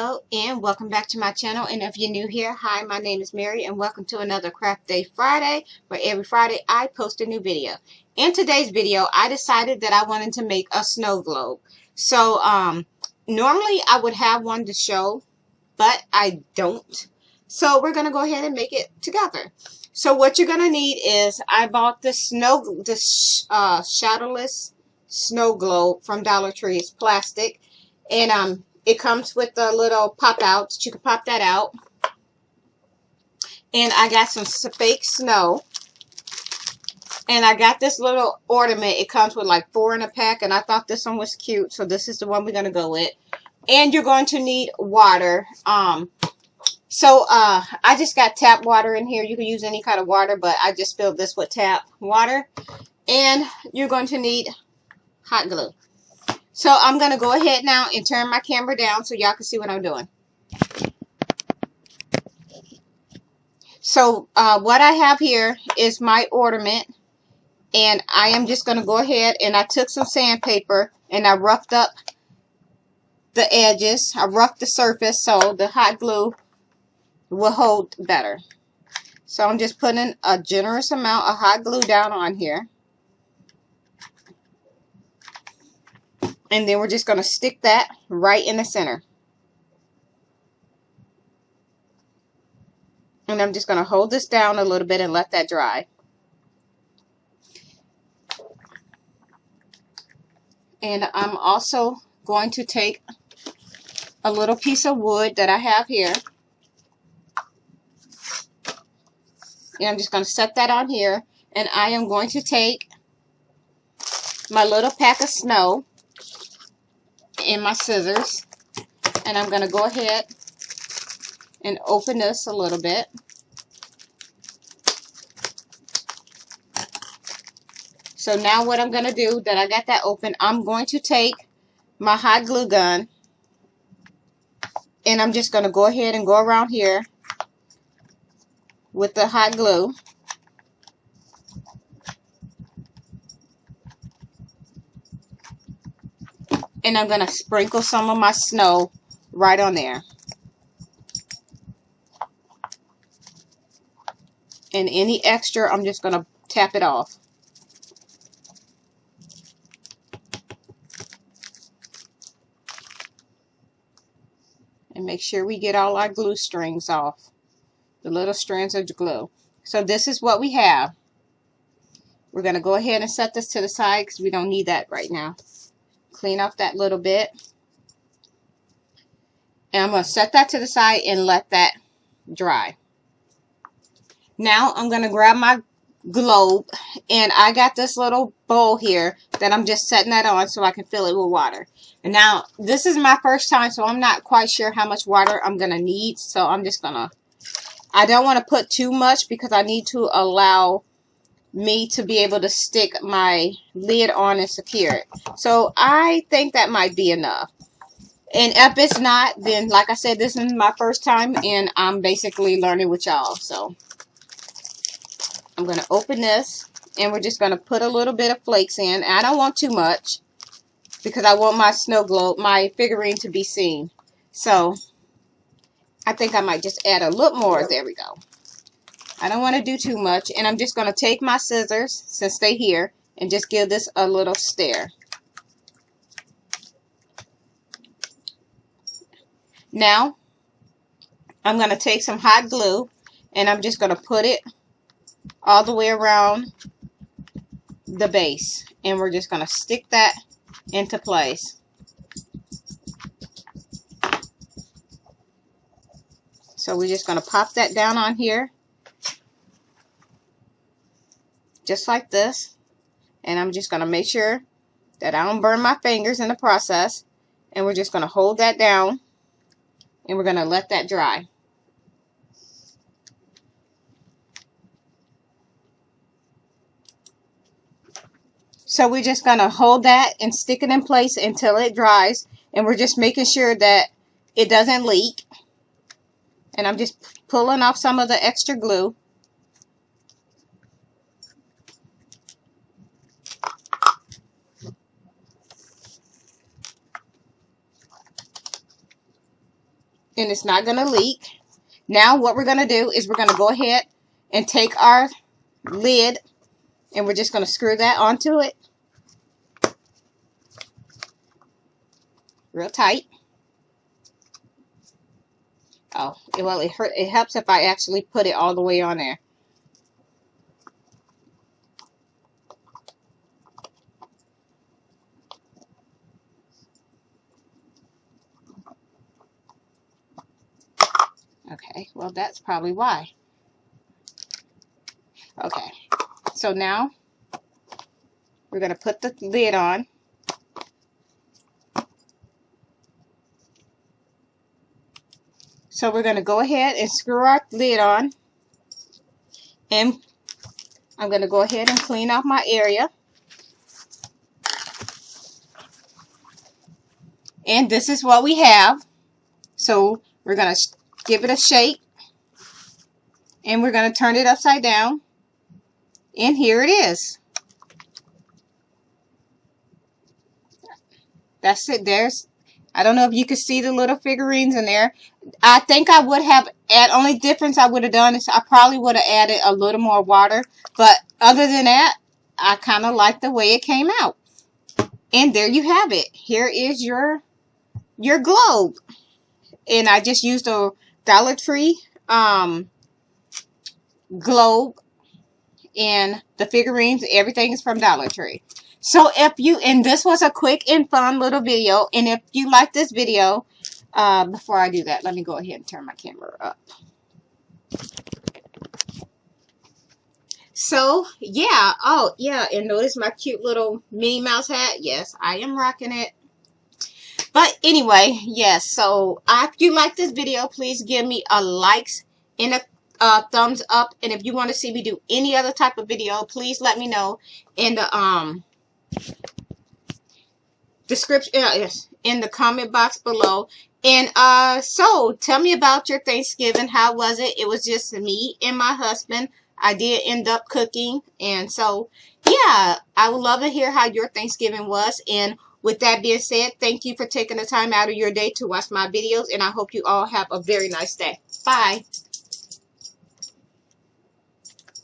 Hello and welcome back to my channel, and if you're new here, hi, my name is Mary and welcome to another Craft Day Friday, where every Friday I post a new video. In today's video I decided that I wanted to make a snow globe. So normally I would have one to show, but I don't. So we're going to go ahead and make it together. So what you're going to need is, I bought this shadowless snow globe from Dollar Tree. It's plastic, and it comes with the little pop outs. You can pop that out. And I got some fake snow. And I got this little ornament. It comes with like 4 in a pack, and I thought this one was cute, so this is the one we're going to go with. And you're going to need water. I just got tap water in here. You can use any kind of water, but I just filled this with tap water. And you're going to need hot glue. So I'm going to go ahead now and turn my camera down so y'all can see what I'm doing. So what I have here is my ornament. And I am just going to go ahead, and I took some sandpaper and I roughed up the edges. I roughed the surface so the hot glue will hold better. So I'm just putting a generous amount of hot glue down on here. And then we're just going to stick that right in the center. And I'm just going to hold this down a little bit and let that dry. And I'm also going to take a little piece of wood that I have here. And I'm just going to set that on here. And I am going to take my little pack of snow and my scissors. And I'm going to go ahead and open this a little bit. So now what I'm going to do, that I got that open, I'm going to take my hot glue gun. And I'm just going to go ahead and go around here with the hot glue. And I'm going to sprinkle some of my snow right on there. And any extra, I'm just going to tap it off. And make sure we get all our glue strings off. The little strands of glue. So this is what we have. We're going to go ahead and set this to the side because we don't need that right now. Clean up that little bit. And I'm going to set that to the side and let that dry. Now I'm going to grab my globe, and I got this little bowl here that I'm just setting that on so I can fill it with water. And now this is my first time, so I'm not quite sure how much water I'm going to need. So I'm just going to, I don't want to put too much because I need to allow me to be able to stick my lid on and secure it. So I think that might be enough. And if it's not, then like I said, this is my first time and I'm basically learning with y'all. So I'm going to open this, and we're just going to put a little bit of flakes in. I don't want too much because I want my snow globe, my figurine, to be seen. So I think I might just add a little more. There we go. I don't want to do too much. And I'm just going to take my scissors, since they're here, and just give this a little stir. Now I'm going to take some hot glue, and I'm just going to put it all the way around the base, and we're just going to stick that into place. So we're just going to pop that down on here just like this, and I'm just going to make sure that I don't burn my fingers in the process, and we're just going to hold that down, and we're going to let that dry. So we're just going to hold that and stick it in place until it dries. And we're just making sure that it doesn't leak. And I'm just pulling off some of the extra glue. and it's not going to leak. Now what we're going to do is we're going to go ahead and take our lid and we're just going to screw that onto it real tight. Oh, well, it helps if I actually put it all the way on there. Okay, well, that's probably why. Okay, so now we're going to put the lid on. So we're going to go ahead and screw our lid on. And I'm going to go ahead and clean off my area. And this is what we have. So we're going to give it a shake. And we're going to turn it upside down. And here it is. That's it. I don't know if you could see the little figurines in there. I think I would have, only difference I would have done is I probably would have added a little more water. But other than that, I kind of like the way it came out. And there you have it. Here is your globe. And I just used a Dollar Tree globe. And the figurines, everything is from Dollar Tree. So and this was a quick and fun little video. And if you like this video, before I do that, let me go ahead and turn my camera up. So, yeah. Oh, yeah. And notice my cute little Minnie Mouse hat. Yes, I am rocking it. But anyway, yes. So, if you like this video, please give me a likes and a thumbs up. And if you want to see me do any other type of video, please let me know in the description, yes, in the comment box below. And so tell me about your Thanksgiving. How was it? It was just me and my husband. I did end up cooking, and so yeah, I would love to hear how your Thanksgiving was. And with that being said, thank you for taking the time out of your day to watch my videos, and I hope you all have a very nice day. Bye.